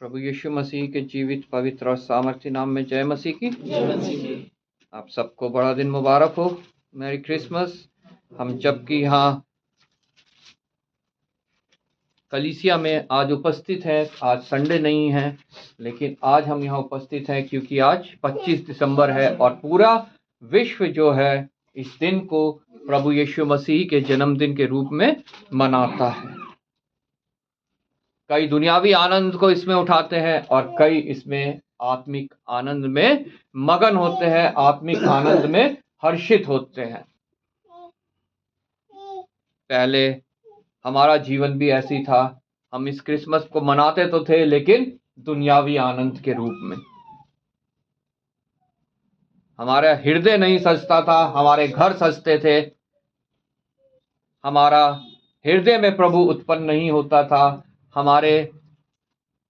प्रभु यीशु मसीह के जीवित पवित्र और सामर्थ्य नाम में जय मसीह की। आप सबको बड़ा दिन मुबारक हो। Merry Christmas. हम जबकि यहाँ कलीसिया में आज उपस्थित हैं, आज संडे नहीं है, लेकिन आज हम यहाँ उपस्थित हैं क्योंकि आज 25 दिसंबर है और पूरा विश्व जो है इस दिन को प्रभु यीशु मसीह के जन्मदिन के रूप में मनाता है। कई दुनियावी आनंद को इसमें उठाते हैं और कई इसमें आत्मिक आनंद में मगन होते हैं, आत्मिक आनंद में हर्षित होते हैं। पहले हमारा जीवन भी ऐसी था, हम इस क्रिसमस को मनाते तो थे लेकिन दुनियावी आनंद के रूप में। हमारा हृदय नहीं सजता था, हमारे घर सजते थे, हमारा हृदय में प्रभु उत्पन्न नहीं होता था, हमारे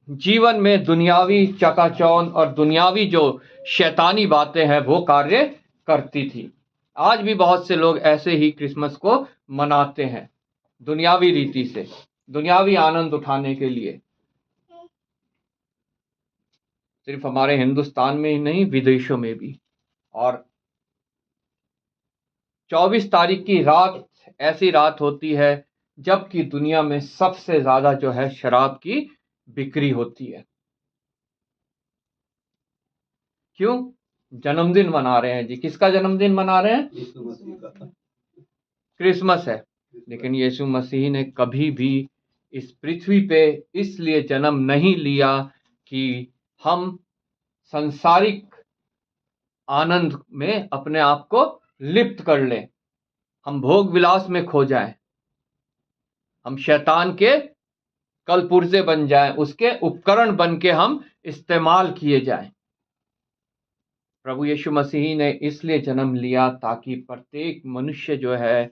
जीवन में दुनियावी चकाचौंध और दुनियावी जो शैतानी बातें हैं वो कार्य करती थी। आज भी बहुत से लोग ऐसे ही क्रिसमस को मनाते हैं, दुनियावी रीति से, दुनियावी आनंद उठाने के लिए। सिर्फ हमारे हिंदुस्तान में ही नहीं, विदेशों में भी। और 24 तारीख की रात ऐसी रात होती है जबकि दुनिया में सबसे ज्यादा जो है शराब की बिक्री होती है। क्यों? जन्मदिन मना रहे हैं जी। किसका जन्मदिन मना रहे हैं? यीशु मसीह का। क्रिसमस है, लेकिन यीशु मसीह ने कभी भी इस पृथ्वी पे इसलिए जन्म नहीं लिया कि हम सांसारिक आनंद में अपने आप को लिप्त कर लें, हम भोग विलास में खो जाएं, हम शैतान के कलपुर्जे बन जाएं, उसके उपकरण बन के हम इस्तेमाल किए जाएं। प्रभु यीशु मसीह ने इसलिए जन्म लिया ताकि प्रत्येक मनुष्य जो है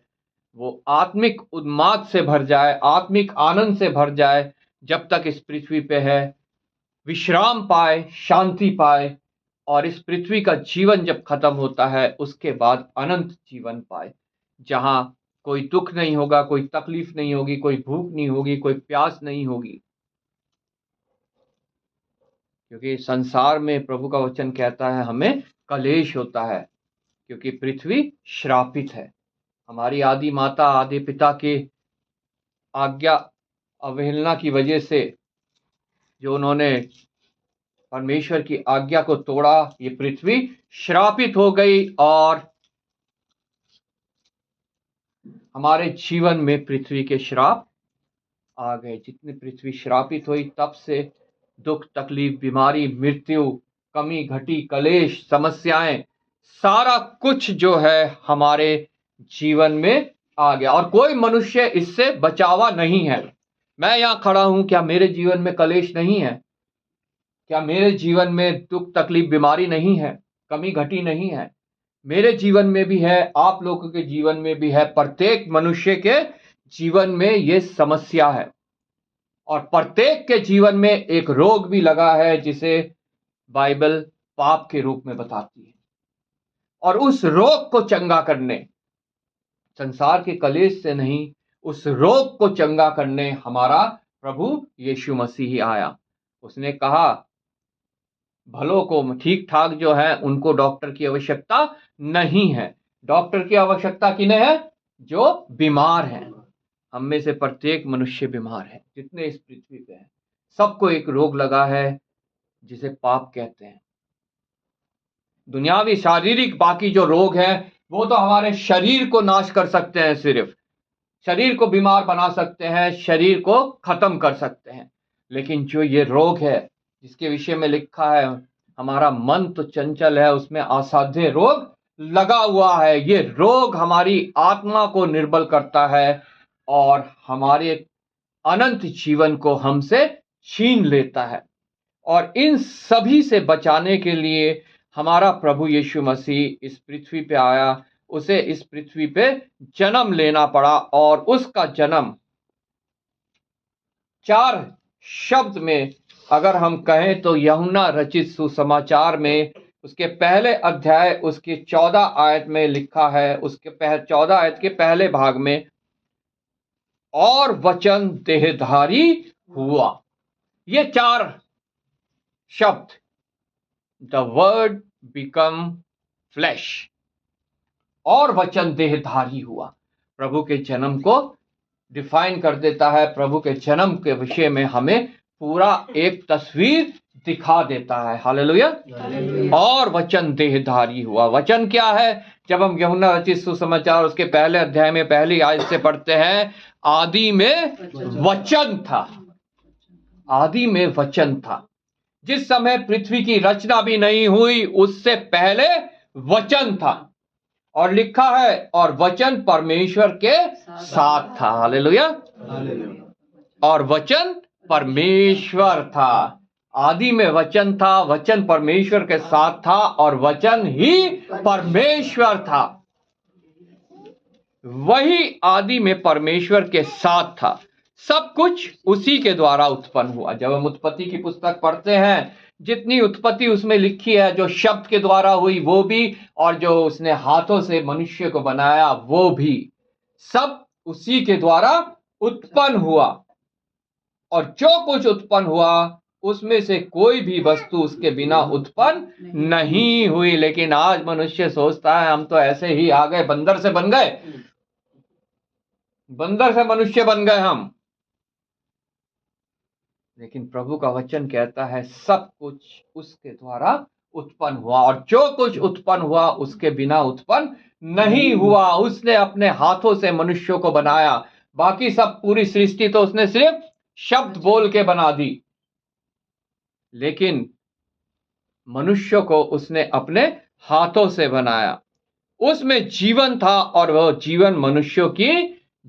वो आत्मिक उन्माद से भर जाए, आत्मिक आनंद से भर जाए, जब तक इस पृथ्वी पे है, विश्राम पाए, शांति पाए, और इस पृथ्वी का जीवन जब खत्म होता है उसके बाद अनंत जीवन पाए, जहां कोई दुख नहीं होगा, कोई तकलीफ नहीं होगी, कोई भूख नहीं होगी, कोई प्यास नहीं होगी। क्योंकि संसार में प्रभु का वचन कहता है हमें कलेश होता है, क्योंकि पृथ्वी श्रापित है। हमारी आदि माता आदि पिता के आज्ञा अवहेलना की वजह से, जो उन्होंने परमेश्वर की आज्ञा को तोड़ा, ये पृथ्वी श्रापित हो गई और हमारे जीवन में पृथ्वी के श्राप आ गए। जितनी पृथ्वी श्रापित हुई तब से दुख, तकलीफ, बीमारी, मृत्यु, कमी, घटी, कलेश, समस्याएं, सारा कुछ जो है हमारे जीवन में आ गया और कोई मनुष्य इससे बचावा नहीं है। मैं यहां खड़ा हूं, क्या मेरे जीवन में कलेश नहीं है? क्या मेरे जीवन में दुख, तकलीफ, बीमारी नहीं है? कमी घटी नहीं है? मेरे जीवन में भी है, आप लोगों के जीवन में भी है, प्रत्येक मनुष्य के जीवन में ये समस्या है और प्रत्येक के जीवन में एक रोग भी लगा है जिसे बाइबल पाप के रूप में बताती है। और उस रोग को चंगा करने, संसार के कलेश से नहीं, उस रोग को चंगा करने हमारा प्रभु यीशु मसीह आया। उसने कहा भलों को, ठीक ठाक जो है उनको डॉक्टर की आवश्यकता नहीं है। डॉक्टर की आवश्यकता किन्हें है? जो बीमार हैं। हम में से प्रत्येक मनुष्य बीमार है, जितने इस पृथ्वी पे हैं, सबको एक रोग लगा है जिसे पाप कहते हैं। दुनियावी शारीरिक बाकी जो रोग है वो तो हमारे शरीर को नाश कर सकते हैं, सिर्फ शरीर को बीमार बना सकते हैं, शरीर को खत्म कर सकते हैं। लेकिन जो ये रोग है जिसके विषय में लिखा है हमारा मन तो चंचल है, उसमें असाध्य रोग लगा हुआ है, ये रोग हमारी आत्मा को निर्बल करता है और हमारे अनंत जीवन को हमसे छीन लेता है। और इन सभी से बचाने के लिए हमारा प्रभु यीशु मसीह इस पृथ्वी पे आया, उसे इस पृथ्वी पे जन्म लेना पड़ा और उसका जन्म 4 शब्द में अगर हम कहें तो यूहन्ना रचित सुसमाचार में उसके पहले अध्याय उसके 14 आयत में लिखा है, उसके 14 आयत के पहले भाग में, और वचन देहधारी हुआ। ये 4 शब्द, द वर्ड बिकम फ्लैश, और वचन देहधारी हुआ, प्रभु के जन्म को डिफाइन कर देता है। प्रभु के जन्म के विषय में हमें पूरा एक तस्वीर दिखा देता है। हालेलुया। और वचन देहधारी हुआ। वचन क्या है? जब हम यूहन्ना रचित सुसमाचार उसके पहले अध्याय में पहली आयत से पढ़ते हैं, आदि में वचन था, आदि में वचन था। जिस समय पृथ्वी की रचना भी नहीं हुई उससे पहले वचन था, और लिखा है और वचन परमेश्वर के साथ था। हालेलुया। और वचन परमेश्वर था। आदि में वचन था, वचन परमेश्वर के साथ था, और वचन ही परमेश्वर था। वही आदि में परमेश्वर के साथ था। सब कुछ उसी के द्वारा उत्पन्न हुआ। जब हम उत्पत्ति की पुस्तक पढ़ते हैं, जितनी उत्पत्ति उसमें लिखी है, जो शब्द के द्वारा हुई वो भी, और जो उसने हाथों से मनुष्य को बनाया वो भी, सब उसी के द्वारा उत्पन्न हुआ। और जो कुछ उत्पन्न हुआ उसमें से कोई भी वस्तु उसके बिना उत्पन्न नहीं हुई। लेकिन आज मनुष्य सोचता है हम तो ऐसे ही आ गए, बंदर से बन गए, बंदर से मनुष्य बन गए हम। लेकिन प्रभु का वचन कहता है सब कुछ उसके द्वारा उत्पन्न हुआ, और जो कुछ उत्पन्न हुआ उसके बिना उत्पन्न नहीं हुआ। उसने अपने हाथों से मनुष्यों को बनाया। बाकी सब पूरी सृष्टि तो उसने सिर्फ शब्द बोल के बना दी, लेकिन मनुष्यों को उसने अपने हाथों से बनाया। उसमें जीवन था, और वह जीवन मनुष्यों की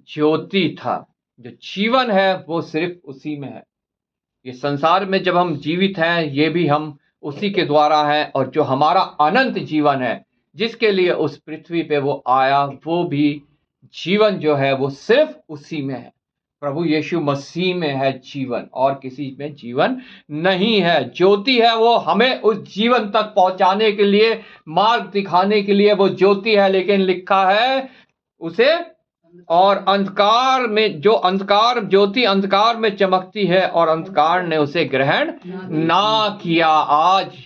ज्योति था। जो जीवन है वो सिर्फ उसी में है। ये संसार में जब हम जीवित हैं, ये भी हम उसी के द्वारा है। और जो हमारा अनंत जीवन है, जिसके लिए उस पृथ्वी पे वो आया, वो भी जीवन जो है वो सिर्फ उसी में है। प्रभु यीशु मसीह में है जीवन, और किसी में जीवन नहीं है। ज्योति है वो, हमें उस जीवन तक पहुंचाने के लिए, मार्ग दिखाने के लिए वो ज्योति है। लेकिन लिखा है उसे, और अंधकार में, जो अंधकार, ज्योति अंधकार में चमकती है और अंधकार ने उसे ग्रहण ना किया। आज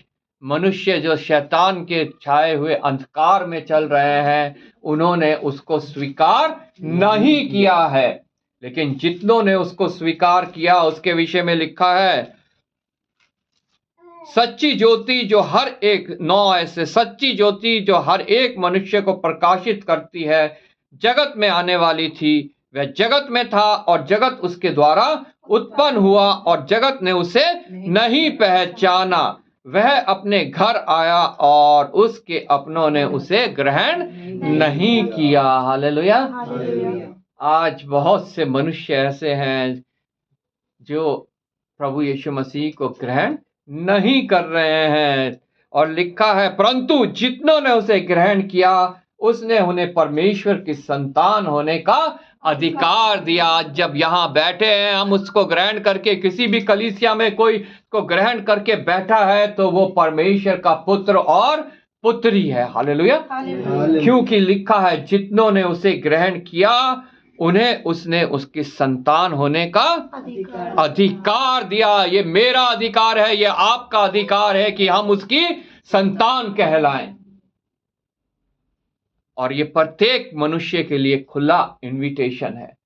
मनुष्य जो शैतान के छाए हुए अंधकार में चल रहे हैं, उन्होंने उसको स्वीकार नहीं किया है। लेकिन जितनों ने उसको स्वीकार किया, उसके विषय में लिखा है, सच्ची ज्योति जो हर एक, 9 ऐसे, सच्ची ज्योति जो हर एक मनुष्य को प्रकाशित करती है, जगत में आने वाली थी। वह जगत में था और जगत उसके द्वारा उत्पन्न हुआ, और जगत ने उसे नहीं पहचाना। वह अपने घर आया और उसके अपनों ने उसे ग्रहण नहीं किया। हालेलुया। आज बहुत से मनुष्य ऐसे हैं जो प्रभु यीशु मसीह को ग्रहण नहीं कर रहे हैं। और लिखा है, परंतु जितनों ने उसे ग्रहण किया, उसने उन्हें परमेश्वर की संतान होने का अधिकार दिया। जब यहाँ बैठे हैं हम, उसको ग्रहण करके, किसी भी कलीसिया में कोई को ग्रहण करके बैठा है, तो वो परमेश्वर का पुत्र और पुत्री है। हालेलुया। क्योंकि लिखा है, जितनों ने उसे ग्रहण किया, उन्हें उसने उसकी संतान होने का अधिकार दिया। ये मेरा अधिकार है, ये आपका अधिकार है कि हम उसकी संतान कहलाएं। और ये प्रत्येक मनुष्य के लिए खुला इनविटेशन है।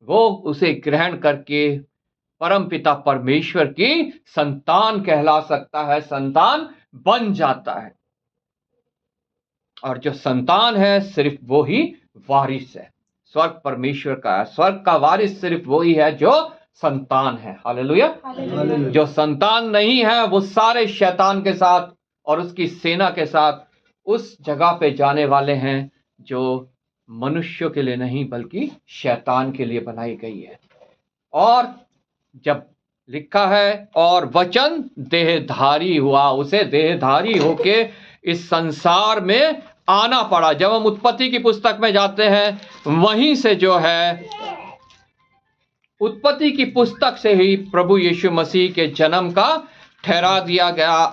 वो उसे ग्रहण करके परमपिता परमेश्वर की संतान कहला सकता है, संतान बन जाता है। और जो संतान है, सिर्फ वो ही वारिस है। स्वर्ग परमेश्वर का है, स्वर्ग का वारिस सिर्फ वो ही है जो संतान है। हालेलुया। जो संतान नहीं है, वो सारे शैतान के साथ और उसकी सेना के साथ उस जगह पे जाने वाले हैं जो मनुष्यों के लिए नहीं, बल्कि शैतान के लिए बनाई गई है। और जब लिखा है, और वचन देहधारी हुआ, उसे देहधारी होके इस संसार में आना पड़ा। जब हम उत्पत्ति की पुस्तक में जाते हैं, वहीं से जो है, उत्पत्ति की पुस्तक से ही प्रभु यीशु मसीह के जन्म का ठहरा दिया गया।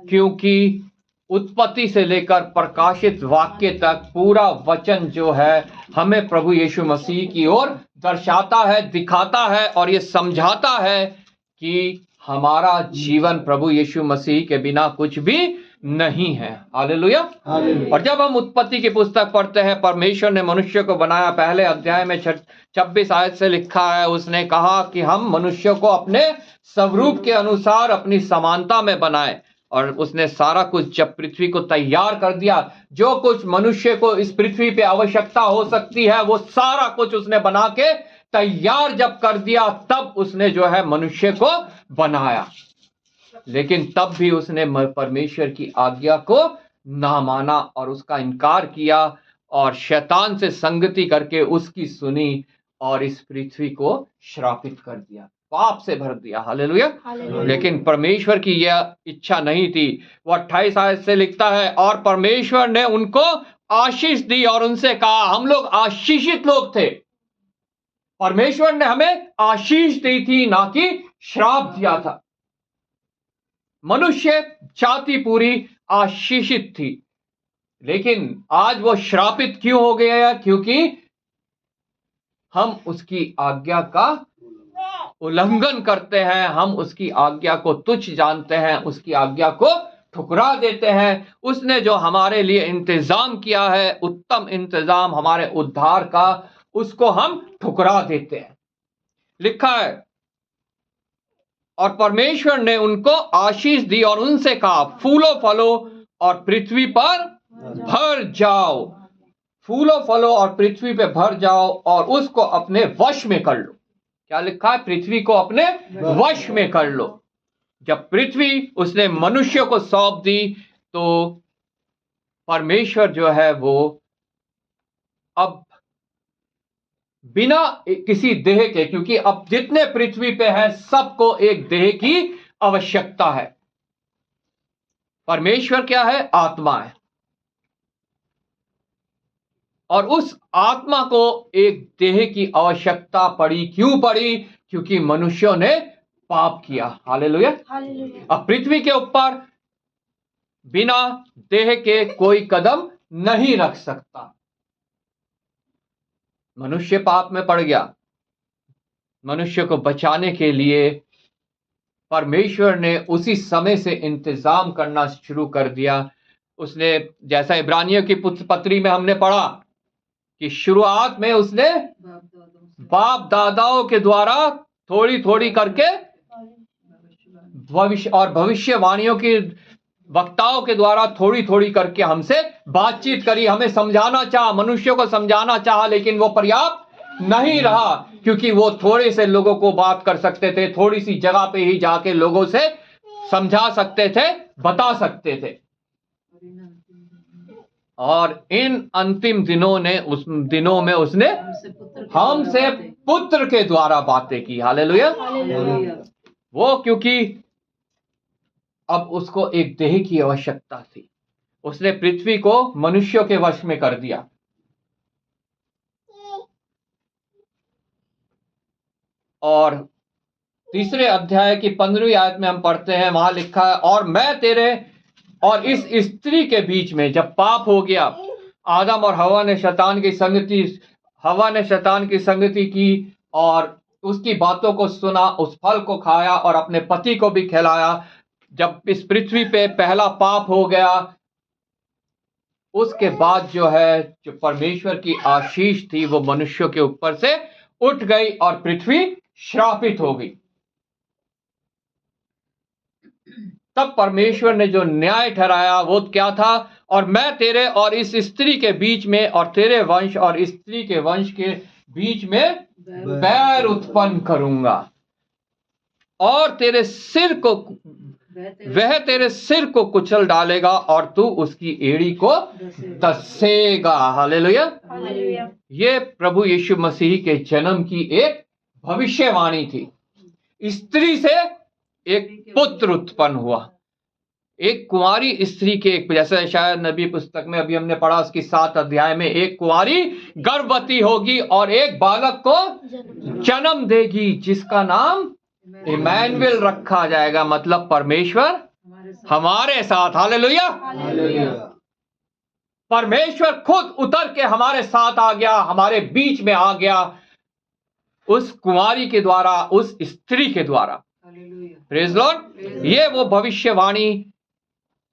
क्योंकि उत्पत्ति से लेकर प्रकाशित वाक्य तक पूरा वचन जो है, हमें प्रभु यीशु मसीह की ओर दर्शाता है, दिखाता है, और ये समझाता है कि हमारा जीवन प्रभु यीशु मसीह के बिना कुछ भी नहीं है। हालेलुया। और जब हम उत्पत्ति की पुस्तक पढ़ते हैं, परमेश्वर ने मनुष्य को बनाया, पहले अध्याय में 26 आयत से लिखा है, उसने कहा कि हम मनुष्य को अपने स्वरूप के अनुसार अपनी समानता में बनाए। और उसने सारा कुछ जब पृथ्वी को तैयार कर दिया, जो कुछ मनुष्य को इस पृथ्वी पे आवश्यकता हो सकती है वो सारा कुछ उसने बना के तैयार जब कर दिया, तब उसने जो है मनुष्य को बनाया। लेकिन तब भी उसने परमेश्वर की आज्ञा को ना माना और उसका इनकार किया और शैतान से संगति करके उसकी सुनी और इस पृथ्वी को श्रापित कर दिया, पाप से भर दिया। हालेलुया। लेकिन परमेश्वर की यह इच्छा नहीं थी। वो 28 आयत से लिखता है, और परमेश्वर ने उनको आशीष दी और उनसे कहा, हम लोग आशीषित लोग थे। परमेश्वर ने हमें आशीष दी थी, ना कि श्राप दिया था। मनुष्य जाति पूरी आशीषित थी, लेकिन आज वो श्रापित क्यों हो गया है? क्योंकि हम उसकी आज्ञा का उल्लंघन करते हैं, हम उसकी आज्ञा को तुच्छ जानते हैं, उसकी आज्ञा को ठुकरा देते हैं। उसने जो हमारे लिए इंतजाम किया है, उत्तम इंतजाम हमारे उद्धार का, उसको हम ठुकरा देते हैं। लिखा है, और परमेश्वर ने उनको आशीष दी और उनसे कहा, फूलो फलो और पृथ्वी पर भर जाओ, फूलो फलो और पृथ्वी पे भर जाओ और उसको अपने वश में कर लो। क्या लिखा है? पृथ्वी को अपने वश में कर लो। जब पृथ्वी उसने मनुष्य को सौंप दी, तो परमेश्वर जो है वो अब बिना किसी देह के, क्योंकि अब जितने पृथ्वी पे है सबको एक देह की आवश्यकता है। परमेश्वर क्या है? आत्मा है। और उस आत्मा को एक देह की आवश्यकता पड़ी। क्यों पड़ी? क्योंकि मनुष्यों ने पाप किया। हालेलुया। अब पृथ्वी के ऊपर बिना देह के कोई कदम नहीं रख सकता। मनुष्य पाप में पड़ गया। मनुष्य को बचाने के लिए परमेश्वर ने उसी समय से इंतजाम करना शुरू कर दिया। उसने, जैसा इब्रानियों की पत्री में हमने पढ़ा कि शुरुआत में उसने बाप दादाओं के द्वारा थोड़ी थोड़ी करके भविष्यवाणियों की वक्ताओं के द्वारा थोड़ी थोड़ी करके हमसे बातचीत करी, हमें समझाना चाहा, मनुष्यों को समझाना चाहा, लेकिन वो पर्याप्त नहीं रहा, क्योंकि वो थोड़े से लोगों को बात कर सकते थे, थोड़ी सी जगह पे ही जाके लोगों से समझा सकते थे, बता सकते थे। और इन अंतिम दिनों में उसने हमसे पुत्र के द्वारा बातें की। हालेलुया। वो क्योंकि अब उसको एक देह की आवश्यकता थी, उसने पृथ्वी को मनुष्यों के वश में कर दिया। और तीसरे अध्याय की 15वीं आयत में हम पढ़ते हैं, वहां लिखा है, और मैं तेरे और इस स्त्री के बीच में, जब पाप हो गया, आदम और हवा ने शैतान की संगति की और उसकी बातों को सुना, उस फल को खाया और अपने पति को भी खिलाया। जब इस पृथ्वी पे पहला पाप हो गया, उसके बाद जो है, जो परमेश्वर की आशीष थी वो मनुष्यों के ऊपर से उठ गई और पृथ्वी श्रापित हो गई। तब परमेश्वर ने जो न्याय ठहराया वो क्या था? और मैं तेरे और इस स्त्री के बीच में और तेरे वंश और स्त्री के वंश के बीच में बैर उत्पन्न करूंगा, और वह तेरे सिर को कुचल डालेगा और तू उसकी एड़ी को दसेगा। हालेलुया। ये प्रभु यीशु मसीह के जन्म की एक भविष्यवाणी थी। स्त्री से एक पुत्र उत्पन्न हुआ, एक कुंवारी स्त्री के, जैसे शायद नबी पुस्तक में अभी हमने पढ़ा, उसकी 7 अध्याय में, एक कुंवारी गर्भवती होगी और एक बालक को जन्म देगी, जिसका नाम इमैनुएल रखा जाएगा, मतलब परमेश्वर हमारे साथ। हालेलुया। परमेश्वर खुद उतर के हमारे साथ आ गया, हमारे बीच में आ गया, उस कुंवारी के द्वारा, उस स्त्री के द्वारा। Praise Lord. ये वो भविष्यवाणी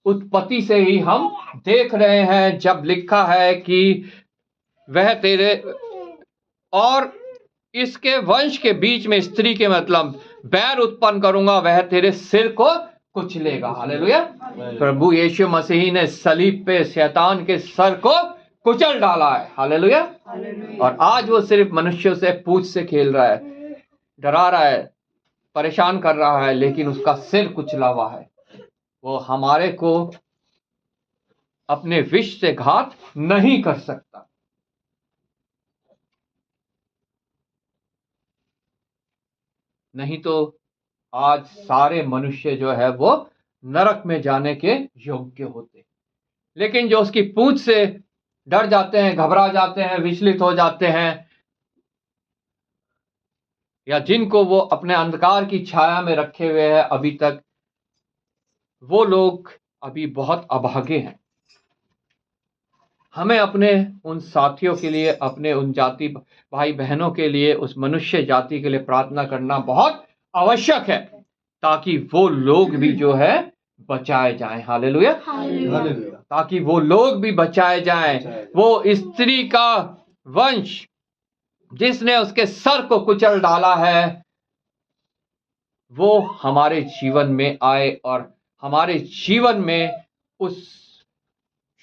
उत्पत्ति से ही हम देख रहे हैं, जब लिखा है कि वह तेरे और इसके वंश के बीच में स्त्री के मतलब बैर उत्पन्न करूंगा, वह तेरे सिर को कुचलेगा। हालेलुया। प्रभु यीशु मसीह ने सलीब पे शैतान के सर को कुचल डाला है। हालेलुया। और आज वो सिर्फ मनुष्यों से पूंछ से खेल रहा है, डरा रहा है, परेशान कर रहा है, लेकिन उसका सिर कुचला हुआ है। वो हमारे को अपने विष से घात नहीं कर सकता। नहीं तो आज सारे मनुष्य जो है वो नरक में जाने के योग्य होते, लेकिन जो उसकी पूंछ से डर जाते हैं, घबरा जाते हैं, विचलित हो जाते हैं, या जिनको वो अपने अंधकार की छाया में रखे हुए हैं अभी तक, वो लोग अभी बहुत अभागे हैं। हमें अपने उन साथियों के लिए, अपने उन जाति भाई बहनों के लिए, उस मनुष्य जाति के लिए प्रार्थना करना बहुत आवश्यक है, ताकि वो लोग भी जो है बचाए जाएं। हालेलुया। ताकि वो लोग भी बचाए जाएं। वो स्त्री का वंश जिसने उसके सर को कुचल डाला है, वो हमारे जीवन में आए और हमारे जीवन में उस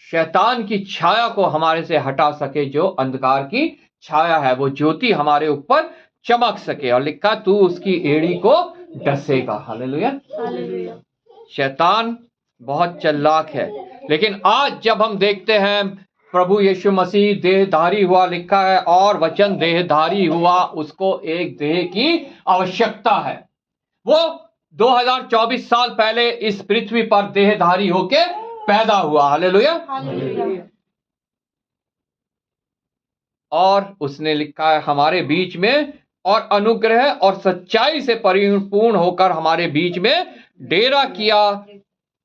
शैतान की छाया को हमारे से हटा सके। जो अंधकार की छाया है, वो ज्योति हमारे ऊपर चमक सके। और लिखा, तू उसकी एड़ी को डसेगा। हालेलुया। शैतान बहुत चालाक है, लेकिन आज जब हम देखते हैं प्रभु यीशु मसीह देहधारी हुआ, लिखा है, और वचन देहधारी हुआ, उसको एक देह की आवश्यकता है। वो 2024 साल पहले इस पृथ्वी पर देहधारी होके पैदा हुआ। हालेलुया। और उसने लिखा है हमारे बीच में, और अनुग्रह और सच्चाई से परिपूर्ण होकर हमारे बीच में डेरा किया,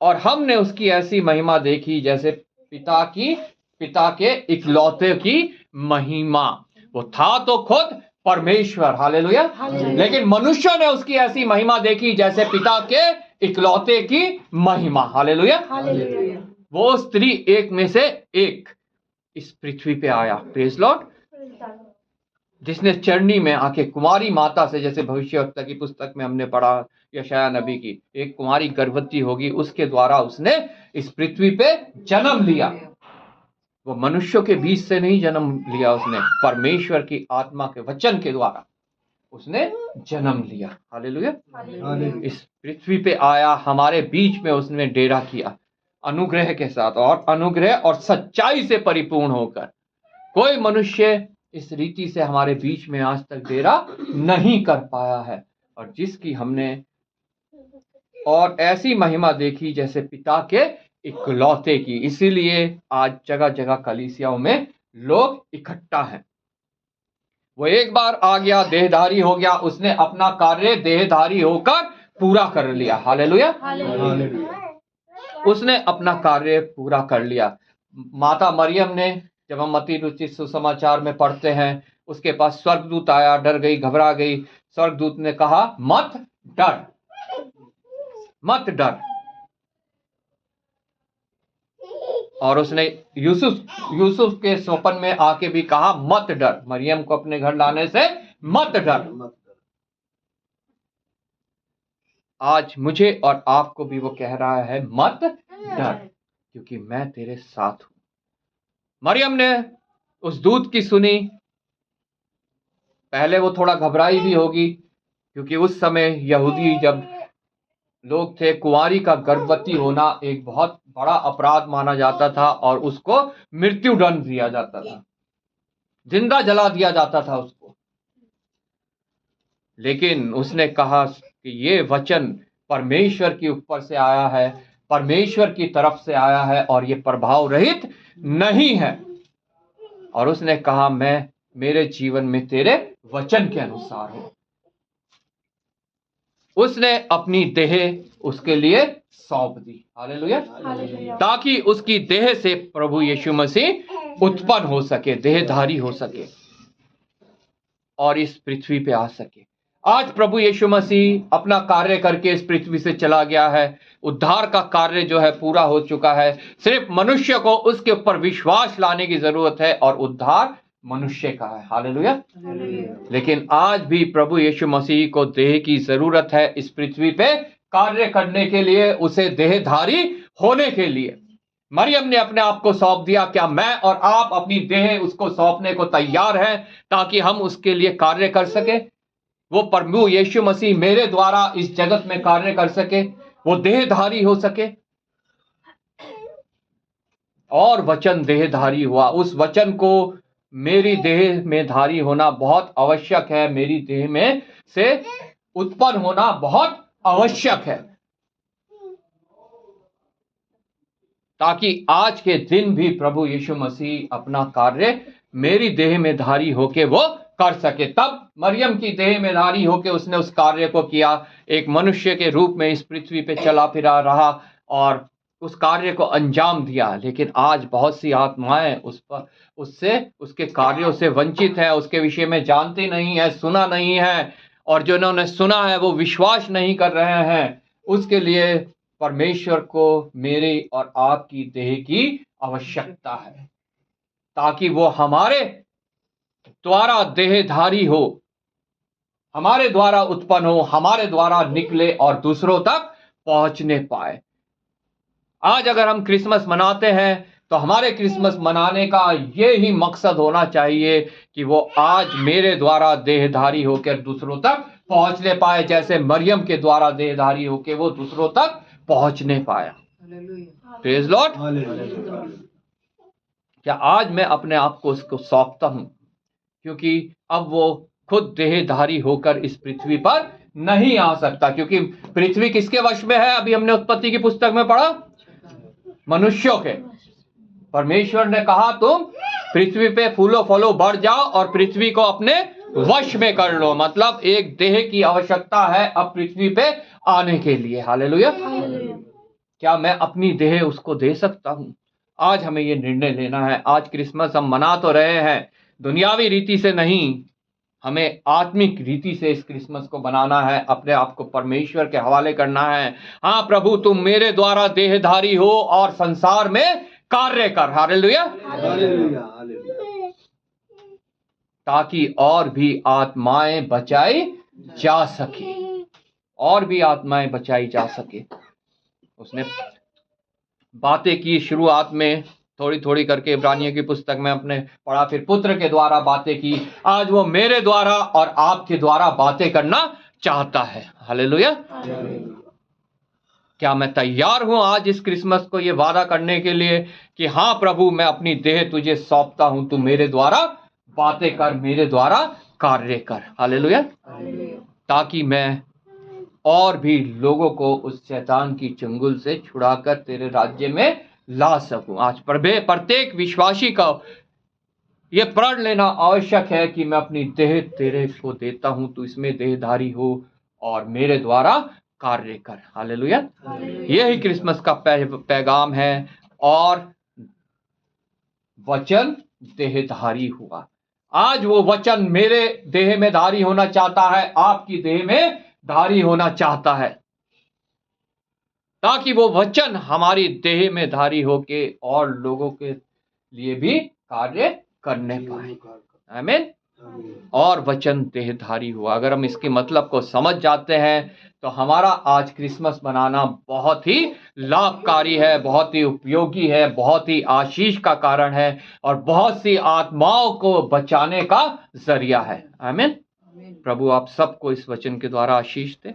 और हमने उसकी ऐसी महिमा देखी जैसे पिता के इकलौते की महिमा। वो था तो खुद परमेश्वर। हालेलुया। लेकिन मनुष्य ने उसकी ऐसी महिमा देखी जैसे पिता के इकलौते की महिमा। हालेलुया। वो स्त्री एक में से एक इस पृथ्वी पे आया, प्रेज लॉर्ड, जिसने चरनी में आके कुमारी माता से, जैसे भविष्यवक्ता की पुस्तक में हमने पढ़ा, यशायाह नबी की, एक कुमारी गर्भवती होगी, उसके द्वारा उसने इस पृथ्वी पे जन्म लिया। वो मनुष्यों के बीच से नहीं जन्म लिया, उसने परमेश्वर की आत्मा के वचन के द्वारा उसने जन्म लिया। हालेलुया। इस पृथ्वी पे आया, हमारे बीच में उसने डेरा किया अनुग्रह के साथ, और अनुग्रह और सच्चाई से परिपूर्ण होकर। कोई मनुष्य इस रीति से हमारे बीच में आज तक डेरा नहीं कर पाया है, और जिसकी हमने और ऐसी महिमा देखी जैसे पिता के इकलौते की। इसीलिए आज जगह जगह कलीसियाओं में लोग इकट्ठा हैं। वो एक बार आ गया, देहधारी हो गया, उसने अपना कार्य देहधारी होकर पूरा कर लिया। हालेलुया। उसने अपना कार्य पूरा कर लिया। माता मरियम ने, जब हम मत्ती रुचि सुसमाचार में पढ़ते हैं, उसके पास स्वर्गदूत आया, डर गई, घबरा गई। स्वर्गदूत ने कहा, मत डर, मत डर। और उसने यूसुफ के स्वप्न में आके भी कहा, मत डर, मरियम को अपने घर लाने से मत डर। आज मुझे और आपको भी वो कह रहा है, मत डर, क्योंकि मैं तेरे साथ हूं। मरियम ने उस दूत की सुनी। पहले वो थोड़ा घबराई भी होगी, क्योंकि उस समय यहूदी जब लोग थे, कुंवारी का गर्भवती होना एक बहुत बड़ा अपराध माना जाता था, और उसको मृत्यु दंड दिया जाता था, जिंदा जला दिया जाता था उसको। लेकिन उसने कहा कि ये वचन परमेश्वर के ऊपर से आया है, परमेश्वर की तरफ से आया है, और ये प्रभाव रहित नहीं है। और उसने कहा, मैं मेरे जीवन में तेरे वचन के अनुसार हूं। उसने अपनी देह उसके लिए सौंप दी। हालेलुया। ताकि उसकी देह से प्रभु यीशु मसीह उत्पन्न हो सके, देहधारी हो सके, और इस पृथ्वी पे आ सके। आज प्रभु यीशु मसीह अपना कार्य करके इस पृथ्वी से चला गया है। उद्धार का कार्य जो है पूरा हो चुका है। सिर्फ मनुष्य को उसके ऊपर विश्वास लाने की जरूरत है और उद्धार मनुष्य का है। हालेलुया। लेकिन आज भी प्रभु यीशु मसीह को देह की जरूरत है इस पृथ्वी पे कार्य करने के लिए, उसे देहधारी होने के लिए। मरियम ने अपने आप को सौंप दिया। क्या मैं और आप अपनी देह उसको सौंपने को तैयार हैं ताकि हम उसके लिए कार्य कर सके? वो प्रभु यीशु मसीह मेरे द्वारा इस जगत में कार्य कर सके, वो देहधारी हो सके। और वचन देहधारी हुआ। उस वचन को मेरी देह में धारी होना बहुत आवश्यक है। मेरी देह में से उत्पन्न होना बहुत आवश्यक है, ताकि आज के दिन भी प्रभु यीशु मसीह अपना कार्य मेरी देह में धारी होके वो कर सके। तब मरियम की देह में धारी होके उसने उस कार्य को किया। एक मनुष्य के रूप में इस पृथ्वी पे चला फिरा रहा और उस कार्य को अंजाम दिया। लेकिन आज बहुत सी आत्माएं उससे उसके कार्यों से वंचित है, उसके विषय में जानती नहीं है, सुना नहीं है, और जो उन्होंने सुना है वो विश्वास नहीं कर रहे हैं। उसके लिए परमेश्वर को मेरे और आपकी देह की आवश्यकता है, ताकि वो हमारे द्वारा देहधारी हो, हमारे द्वारा उत्पन्न हो, हमारे द्वारा निकले और दूसरों तक पहुंचने पाए। आज अगर हम क्रिसमस मनाते हैं तो हमारे क्रिसमस मनाने का ये ही मकसद होना चाहिए कि वो आज मेरे द्वारा देहधारी होकर दूसरों तक पहुंचने पाए, जैसे मरियम के द्वारा देहधारी होकर वो दूसरों तक पहुंचने पाया। Praise Lord. क्या आज मैं अपने आप को उसको सौंपता हूं? क्योंकि अब वो खुद देहधारी होकर इस पृथ्वी पर नहीं आ सकता, क्योंकि पृथ्वी किसके वश में है? अभी हमने उत्पत्ति की पुस्तक में पढ़ा, मनुष्यों के। परमेश्वर ने कहा तुम पृथ्वी पे फूलो फलो बढ़ जाओ और पृथ्वी को अपने वश में कर लो। मतलब एक देह की आवश्यकता है अब पृथ्वी पे आने के लिए। हालेलुया। क्या मैं अपनी देह उसको दे सकता हूं? आज हमें ये निर्णय लेना है। आज क्रिसमस हम मना तो रहे हैं, दुनियावी रीति से नहीं, हमें आत्मिक रीति से इस क्रिसमस को बनाना है। अपने आप को परमेश्वर के हवाले करना है। हाँ प्रभु, तुम मेरे द्वारा देहधारी हो और संसार में कार्य कर। हालेलुया। ताकि और भी आत्माएं बचाई जा सके, और भी आत्माएं बचाई जा सके। उसने बातें की शुरुआत में थोड़ी थोड़ी करके, इब्रानियों की पुस्तक में अपने पढ़ा, फिर पुत्र के द्वारा बातें की। आज वो मेरे द्वारा और आपके द्वारा बातें करना चाहता है। हालेलुया। क्या मैं तैयार हूं आज इस क्रिसमस को ये वादा करने के लिए कि हाँ प्रभु, मैं अपनी देह तुझे सौंपता हूं, तू मेरे द्वारा बातें कर, मेरे द्वारा कार्य कर। हालेलुया। ताकि मैं और भी लोगों को उस शैतान की चंगुल से छुड़ाकर तेरे राज्य में ला सकूं। आज प्रत्येक विश्वासी का ये प्रण लेना आवश्यक है कि मैं अपनी देह तेरे को देता हूं, तू इसमें देहधारी हो और मेरे द्वारा कार्य कर। हालेलुया। यही क्रिसमस का पैगाम है। और वचन देहधारी हुआ। आज वो वचन मेरे देह में धारी होना चाहता है, आपकी देह में धारी होना चाहता है, ताकि वो वचन हमारी देह में धारी होके और लोगों के लिए भी कार्य करने पाए। आमीन। और वचन देहधारी हुआ। अगर हम इसके मतलब को समझ जाते हैं तो हमारा आज क्रिसमस मनाना बहुत ही लाभकारी है, बहुत ही उपयोगी है, बहुत ही आशीष का कारण है और बहुत सी आत्माओं को बचाने का जरिया है। आमीन। प्रभु आप सबको इस वचन के द्वारा आशीष दे।